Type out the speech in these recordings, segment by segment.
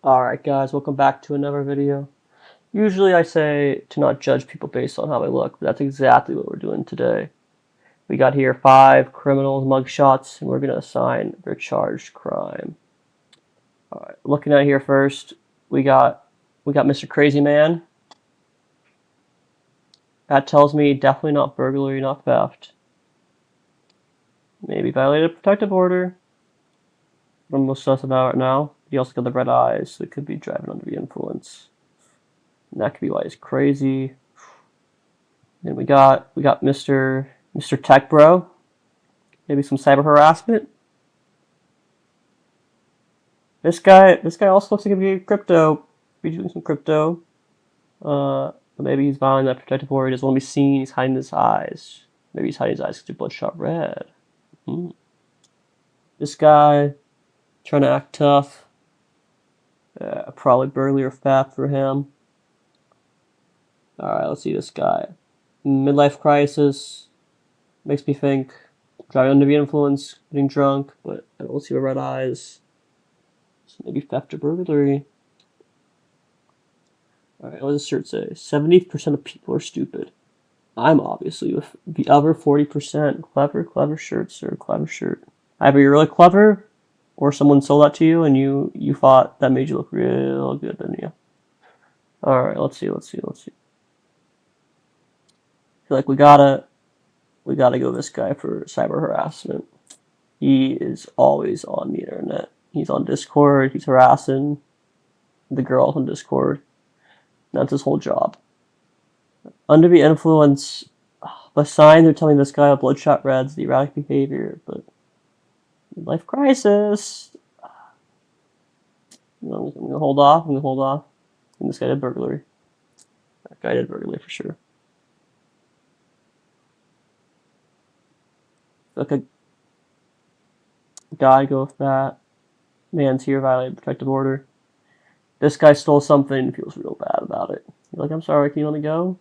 Alright guys, welcome back to another video. Usually I say to not judge people based on how they look, but that's exactly what we're doing today. We got here 5 criminals mugshots, and we're going to assign their charged crime. Alright, looking at here first, we got Mr. Crazy Man. That tells me definitely not burglary, not theft. Maybe violated a protective order. I'm most sus about it now. He also got the red eyes, so it could be driving under the influence. And that could be why he's crazy. Then we got Mr. Tech Bro. Maybe some cyber harassment. This guy also looks like he'd be crypto. Be doing some crypto. But maybe he's violating that protective order. He doesn't want to be seen. He's hiding his eyes. Maybe he's hiding his eyes because they're bloodshot red. This guy trying to act tough. Probably burglary or theft for him. Alright, let's see this guy. Midlife crisis. Makes me think driving under the influence, getting drunk, but I don't see the red eyes. So maybe theft or burglary. Alright, what does this shirt say? 70% of people are stupid. I'm obviously with the other 40%. Clever shirts or clever shirt. Either you're really clever, or someone sold that to you and you thought that made you look real good, didn't you? Alright, let's see. I feel like we gotta go this guy for cyber harassment. He is always on the internet. He's on Discord, he's harassing the girls on Discord. That's his whole job. Under the influence, the signs are telling this guy with bloodshot reds the erratic behavior, but life crisis. I'm gonna hold off. And this guy did burglary. That guy did burglary for sure. Like a guy go with that. Man's here violated protective order. This guy stole something and feels real bad about it. You're like, I'm sorry, can you let me go?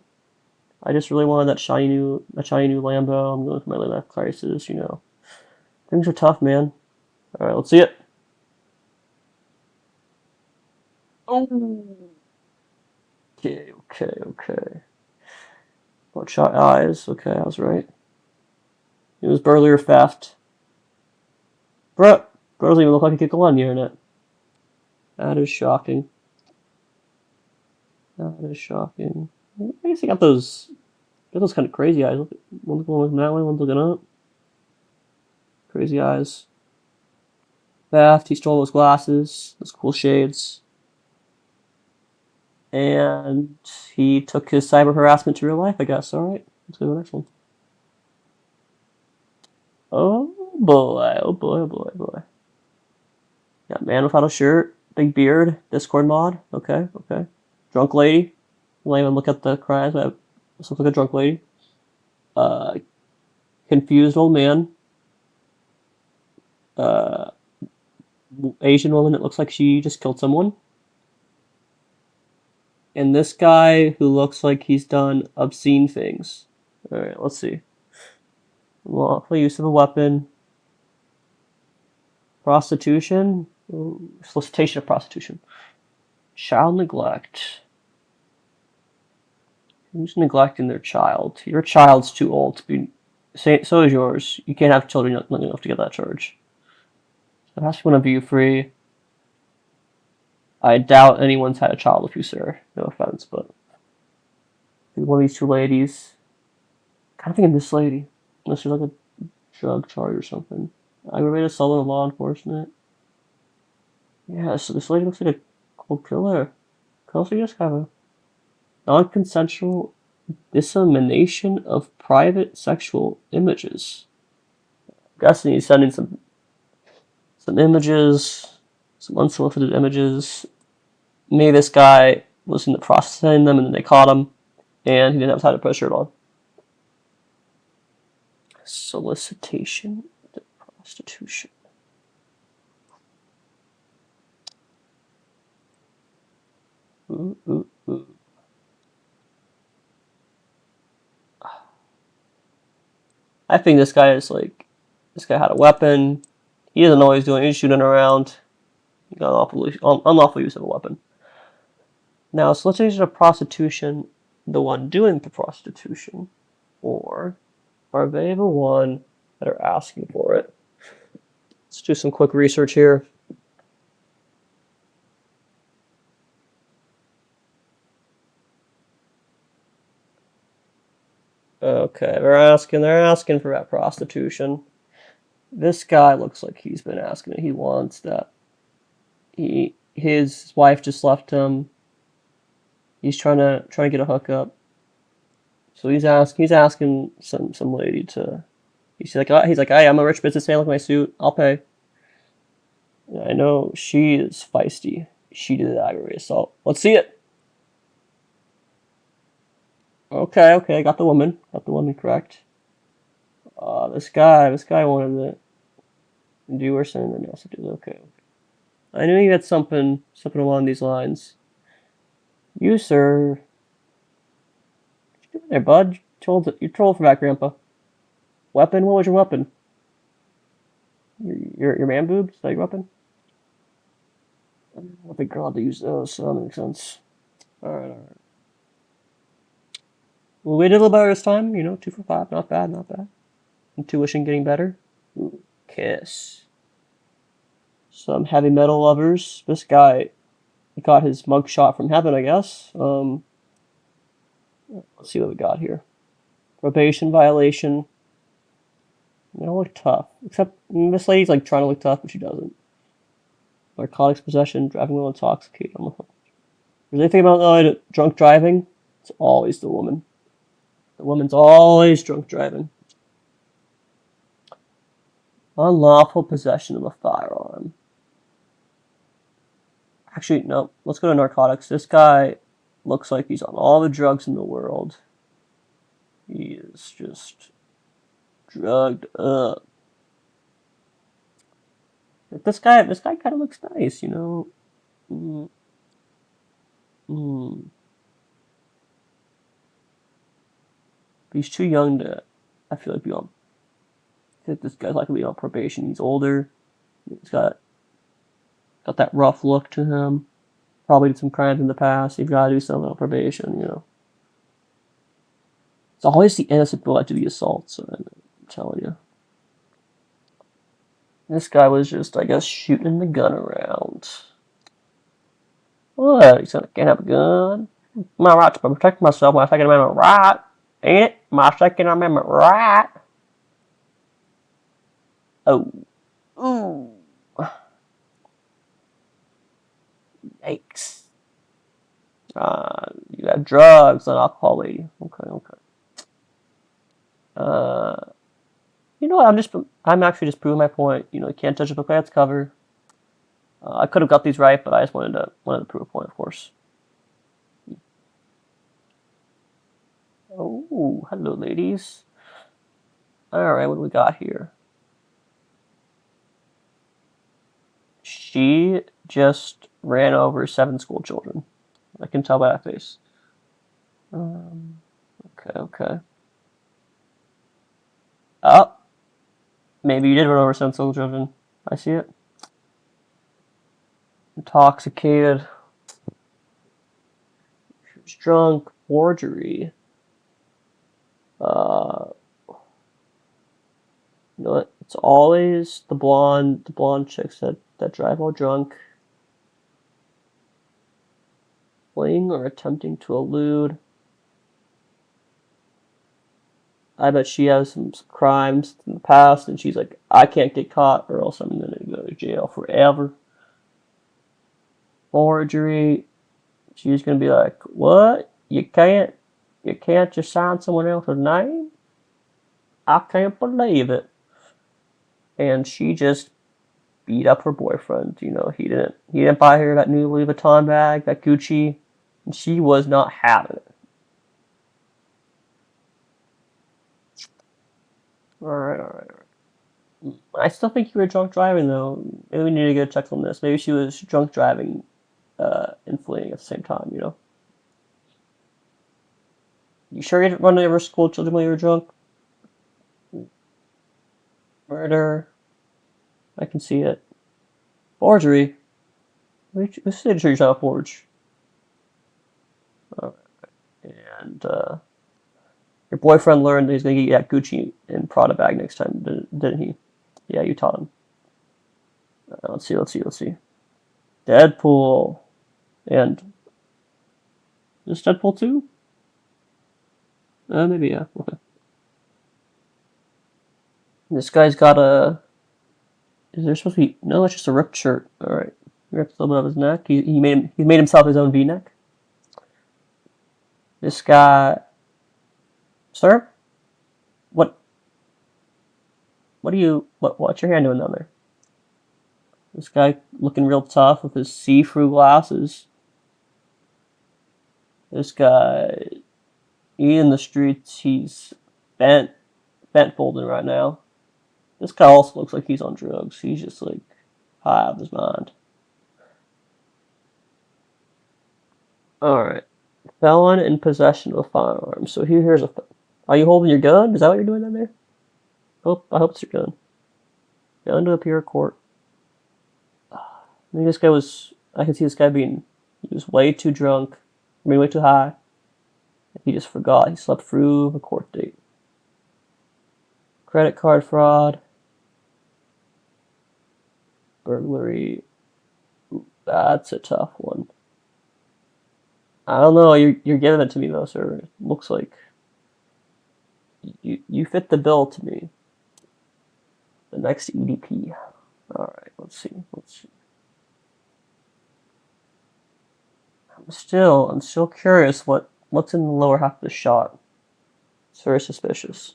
I just really wanted that shiny new Lambo. I'm going for my life crisis, you know. Things are tough, man. Alright, let's see it. Oh. Okay. Bloodshot eyes. Okay, I was right. It was burglary or theft. Bro doesn't even look like he could go on the internet. That is shocking. I guess he got those kind of crazy eyes. One's going that way, one's looking up. Crazy eyes. Theft, he stole those glasses, those cool shades. And he took his cyber harassment to real life, I guess. Alright, let's go to the next one. Oh boy. Got man without a shirt, big beard, Discord mod. Okay. Drunk lady. Let me look at the crimes. This looks like a drunk lady. Confused old man. Asian woman that looks like she just killed someone. And this guy who looks like he's done obscene things. Alright, let's see. Lawful use of a weapon. Prostitution. Solicitation of prostitution. Child neglect. Who's neglecting their child? Your child's too old to be... So is yours. You can't have children young enough to get that charge. So it has to be one of you free. I doubt anyone's had a child with you, sir. No offense, but... one of these two ladies. Kind of thinking this lady. Unless she's like a drug charge or something. Aggravated assault on law enforcement. Yeah, so this lady looks like a cold killer. Could also just have a non-consensual dissemination of private sexual images. I'm guessing he's sending some images, some unsolicited images. Maybe this guy was in the process of sending them and then they caught him and he didn't have time to put a shirt on. Solicitation to prostitution. Ooh. I think this guy had a weapon. He doesn't know what he's doing. He's shooting around. Unlawful use of a weapon. Now, so let's say there's a prostitution, the one doing the prostitution, or are they the one that are asking for it? Let's do some quick research here. Okay, they're asking for that prostitution. This guy looks like he's been asking it. He wants that. His wife just left him. He's trying to get a hookup. So he's asking some lady to. He's like, hey, I'm a rich businessman. Look at my suit. I'll pay. And I know she is feisty. She did the aggravated assault. Let's see it. Okay, got the woman correct. This guy wanted to do or something else to do. Okay. I knew you had something along these lines. You, sir. What you doing there, bud? You trolled for that, Grandpa. Weapon? What was your weapon? Your man boobs? Is that your weapon? I don't want the girl had to use those, so that makes sense. Alright. Well, we did a little better this time, 2 for 5. Not bad. Intuition getting better. Ooh, kiss. Some heavy metal lovers. This guy got his mugshot from heaven, I guess. Let's see what we got here. Probation violation. They don't look tough. Except this lady's like trying to look tough, but she doesn't. Narcotics possession, driving while intoxicated. There's anything about drunk driving? It's always the woman. The woman's always drunk driving. Unlawful possession of a firearm. Actually, no. Let's go to narcotics. This guy looks like he's on all the drugs in the world. He is just drugged up. This guy kind of looks nice, He's too young to, I feel like, be on. I think this guy's likely to be on probation. He's older. He's got that rough look to him. Probably did some crimes in the past. You've got to do something on probation, It's always the innocent people that do the assaults, I'm telling you. This guy was just, I guess, shooting the gun around. What? He said, I can't have a gun. My right to protect myself. My Second Amendment right. Ain't it? My Second Amendment right. Oh. Ooh. Yikes. You have drugs and alcohol, lady. Okay. You know what? I'm actually just proving my point. You can't judge a book by its cover. I could have got these right, but I just wanted to prove a point, of course. Oh, hello, ladies. All right, what do we got here? She just ran over 7 school children. I can tell by that face. Okay. Oh, maybe you did run over 7 school children. I see it. Intoxicated. She was drunk. Forgery. You know what? It's always the blonde chicks that drive while drunk. Fleeing or attempting to elude. I bet she has some crimes in the past, and she's like, I can't get caught, or else I'm gonna go to jail forever. Forgery. She's gonna be like, what? You can't just sign someone else's name? I can't believe it. And she just beat up her boyfriend. He didn't buy her that new Louis Vuitton bag, that Gucci, and she was not having it. All right. I still think you were drunk driving, though. Maybe we need to get a check on this. Maybe she was drunk driving and fleeing at the same time, You sure you didn't run over school children while you were drunk? Murder. I can see it. Forgery. Which stage are you trying to forge? Alright. And your boyfriend learned that he's gonna get you that Gucci and Prada bag next time, didn't he? Yeah, you taught him. Let's see. Deadpool. And is Deadpool 2? Maybe, yeah. Okay. This guy's got a. Is there supposed to be. No, it's just a ripped shirt. Alright. Ripped a little bit of his neck. He made himself his own v neck. This guy. Sir? What. What's your hand doing down there? This guy looking real tough with his see-through glasses. This guy. He in the streets. He's bent folding right now. This guy also looks like he's on drugs. He's just like high out of his mind. Alright. Felon in possession of a firearm. So here's a. Are you holding your gun? Is that what you're doing down there? I hope it's your gun. Gun to appear in court. I mean, this guy was. I can see this guy being. He was way too drunk. I mean, way too high. He just forgot. He slept through the court date. Credit card fraud. Burglary. Ooh, that's a tough one. I don't know. You're giving it to me though, sir. It looks like you fit the bill to me. The next EDP. All right. Let's see. I'm still curious what's in the lower half of the shot. It's very suspicious.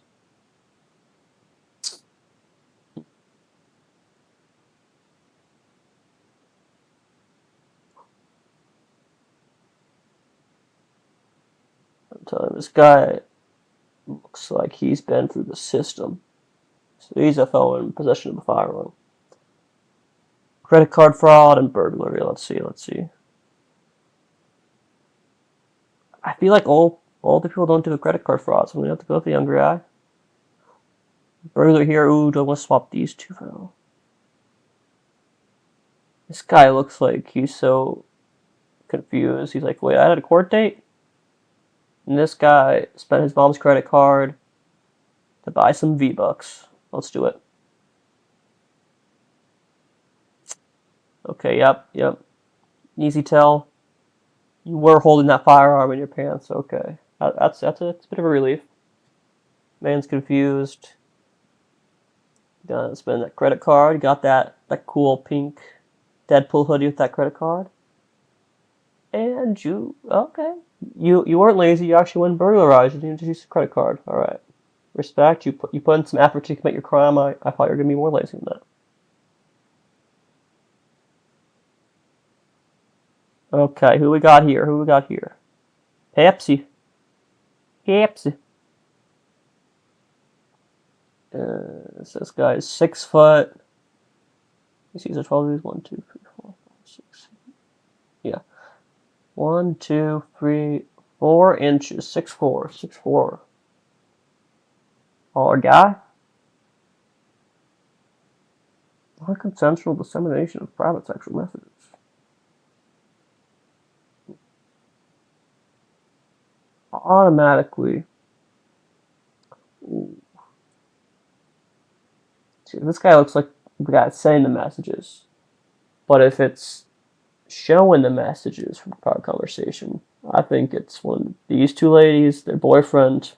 I'm telling you, this guy looks like he's been through the system. So he's a felon in possession of a firearm. Credit card fraud and burglary. Let's see. I feel like all the people don't do the credit card fraud, so I'm gonna have to go with the younger guy. Burglary here. Ooh, do I want to swap these two for now? This guy looks like he's so confused. He's like, wait, I had a court date? And this guy spent his mom's credit card to buy some V-Bucks. Let's do it. Okay, yep. Easy tell. You were holding that firearm in your pants. Okay, that's a bit of a relief. Man's confused. Gonna spend that credit card. Got that cool pink Deadpool hoodie with that credit card. And you weren't lazy. You actually went burglarized. You didn't use the credit card. All right, respect. You put in some effort to commit your crime. I thought you were gonna be more lazy than that. Okay, who we got here? Pepsi. This guy is 6 foot. These are 12 degrees. 1, 2, 3, 4, 5, 6. Yeah. 1, 2, 3, 4 inches. 6'4". 6'4". Taller guy. Non-consensual dissemination of private sexual messages. Automatically. Ooh. See, this guy looks like the guy sending the messages. But if it's showing the messages from the private conversation, I think it's when these two ladies, their boyfriend,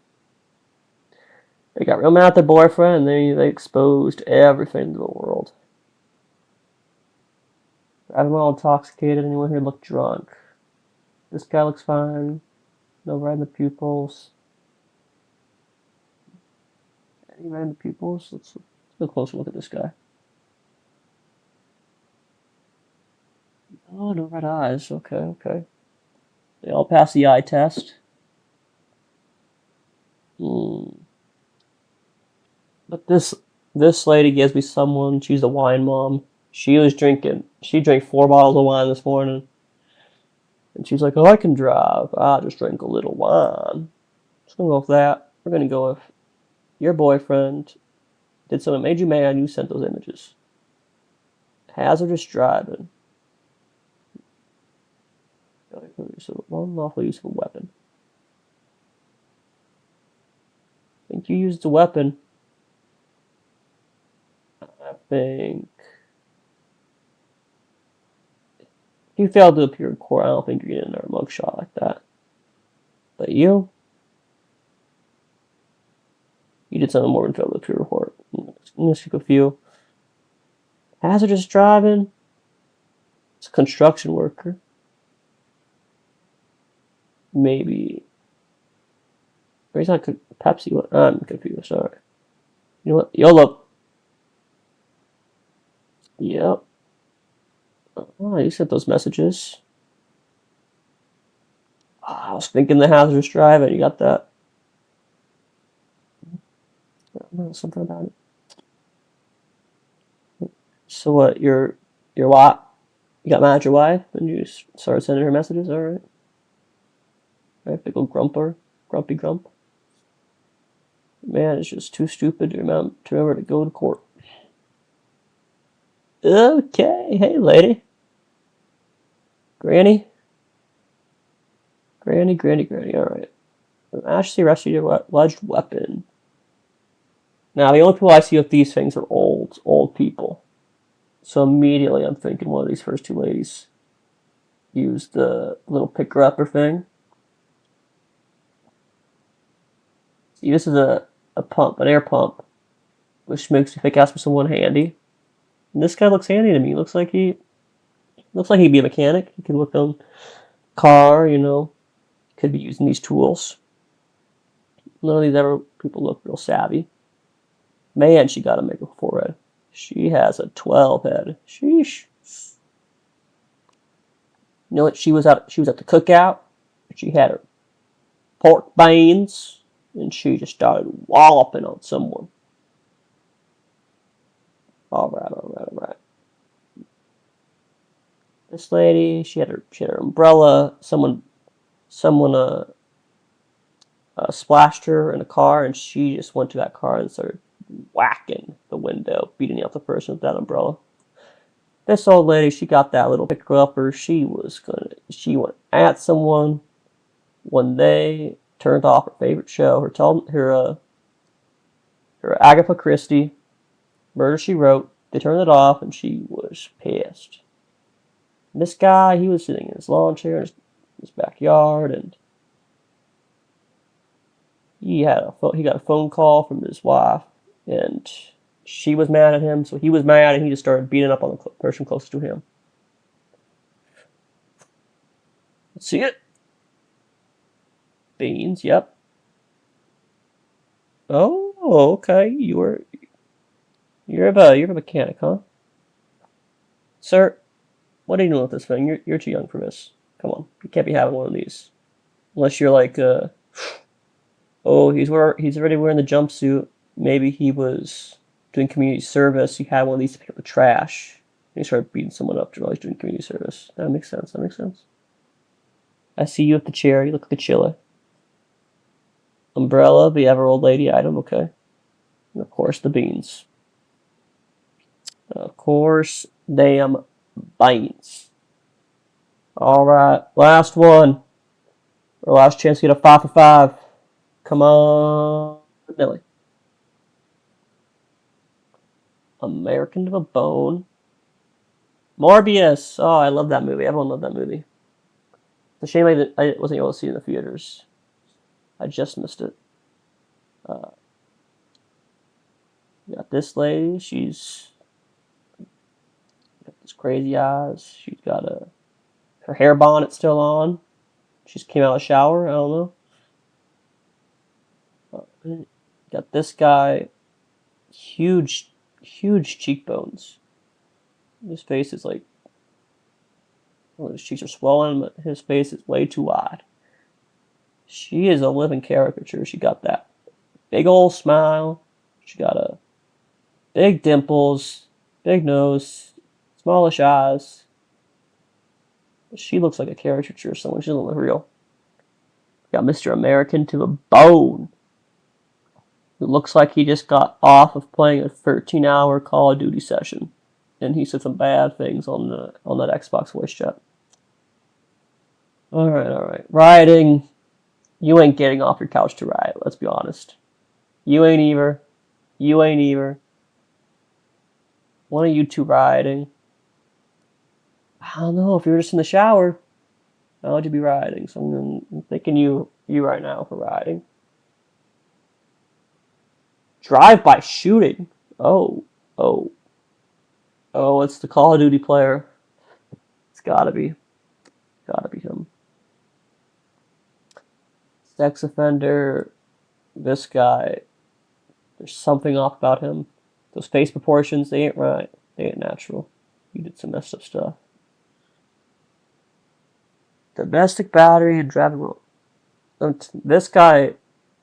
they got real mad at their boyfriend, and they exposed everything to the world. I'm all intoxicated. Anyone here look drunk? This guy looks fine. No red in the pupils. Any red in the pupils? Let's get a closer look at this guy. Oh, no red eyes. Okay. They all pass the eye test. But this lady gives me someone. She's a wine mom. She drank 4 bottles of wine this morning. And she's like, oh, I can drive. I just drink a little wine. Just gonna go with that. We're gonna go with your boyfriend did something that made you mad. You sent those images. Hazardous driving. unlawful use of a weapon. I think you used a weapon. I think if you failed to appear in court, I don't think you're getting another mugshot like that. But you did something more than fail to appear in court. Let's pick a few. Hazardous driving. It's a construction worker. Maybe. Or he's not Pepsi. What? I'm confused. Sorry. You know what? YOLO. Yep. Oh, you sent those messages. Oh, I was thinking the hazardous driving. You got that? No, something about it. So what? Your wife? You got mad at your wife and you started sending her messages? All right. Right, big old grumpy grump. Man, it's just too stupid to remember to go to court. Okay, hey lady. Granny, alright. Actually arrested your alleged weapon. Now, the only people I see with these things are old people. So immediately I'm thinking one of these first two ladies used the little picker-upper thing. See, this is a pump, an air pump, which makes me think ask for someone handy. And this guy looks handy to me. Looks like he'd be a mechanic. He could work on car, could be using these tools. None of these ever people look real savvy. Man, she got to make a forehead. She has a 12 head. Sheesh. You know what? She was at the cookout. She had her pork beans, and she just started walloping on someone. All right. This lady, she had her umbrella. Someone splashed her in a car, and she just went to that car and started whacking the window, beating up the person with that umbrella. This old lady, she got that little picker-upper. She went at someone when they turned off her favorite show, her Agatha Christie, Murder, She Wrote. They turned it off, and she was pissed. And this guy, he was sitting in his lawn chair in his backyard, and he got a phone call from his wife, and she was mad at him, so he was mad, and he just started beating up on the person closest to him. Let's see it. Beans, yep. Oh, okay. You're a mechanic, huh? Sir, what are you doing with this thing? You're too young for this. Come on, you can't be having one of these. Unless you're like, oh, he's already wearing the jumpsuit. Maybe he was doing community service. He had one of these to pick up the trash. And he started beating someone up while he's doing community service. That makes sense. I see you at the chair. You look like a chiller. Umbrella, the ever old lady item, okay. And of course, the beans. Of course, damn beans. Alright, last one. Our last chance to get a 5 for 5. Come on, Millie. American to a Bone. Morbius. Oh, I love that movie. Everyone loved that movie. It's a shame I wasn't able to see it in the theaters. I just missed it. You got this lady. She's got these crazy eyes. She's got her hair bonnet still on. She just came out of the shower. I don't know. Got this guy. Huge cheekbones. His face is like, well, his cheeks are swollen, but his face is way too wide. She is a living caricature. She got that big old smile. She got a big dimples, big nose, smallish eyes. She looks like a caricature of someone. She doesn't look real. Got Mr. American to a Bone. It looks like he just got off of playing a 13-hour Call of Duty session, and he said some bad things on that Xbox voice chat. Alright. Rioting. You ain't getting off your couch to riot, let's be honest. You ain't either. You ain't either. One of you two rioting. I don't know, if you were just in the shower, how would you be rioting? So I'm thinking you right now for rioting. Drive-by shooting. Oh. It's the Call of Duty player. It's gotta be him. Sex offender. This guy. There's something off about him. Those face proportions, they ain't right. They ain't natural. You did some messed up stuff. Domestic battery and driving while. This guy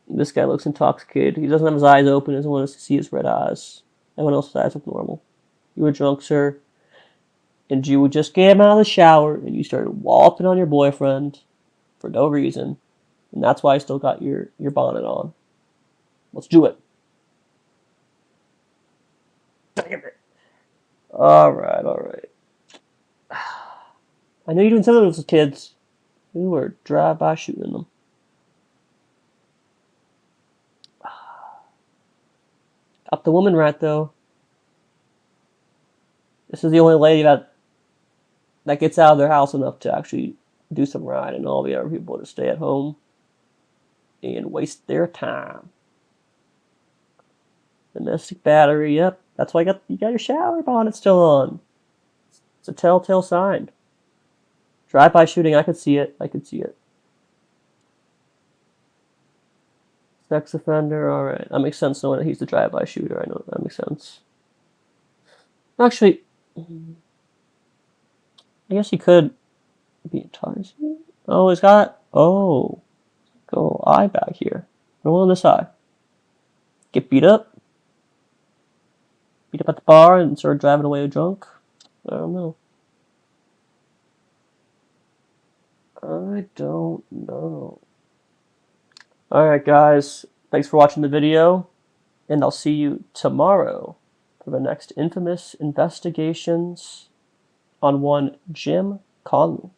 looks intoxicated. He doesn't have his eyes open. He doesn't want us to see his red eyes. Everyone else's eyes look normal. You were drunk, sir, and you just came out of the shower and you started walloping on your boyfriend for no reason, and that's why I still got your bonnet on. Let's do it. Damn it. All right. I know you're doing something with those kids. You were drive-by shooting them. Got the woman right though. This is the only lady that gets out of their house enough to actually do some riding, and all the other people to stay at home and waste their time. Domestic battery, yep. That's why you got your shower bonnet still on. It's a telltale sign. Drive-by shooting, I could see it. Sex offender, alright. That makes sense knowing that he's the drive-by shooter. I know that makes sense. Actually, I guess he could be enticing. Oh, he's got. Oh. Go eye back here. Roll on this eye. Get beat up. Beat up at the bar and start driving away drunk. I don't know. Alright, guys. Thanks for watching the video. And I'll see you tomorrow for the next infamous investigations on one Jim Conley.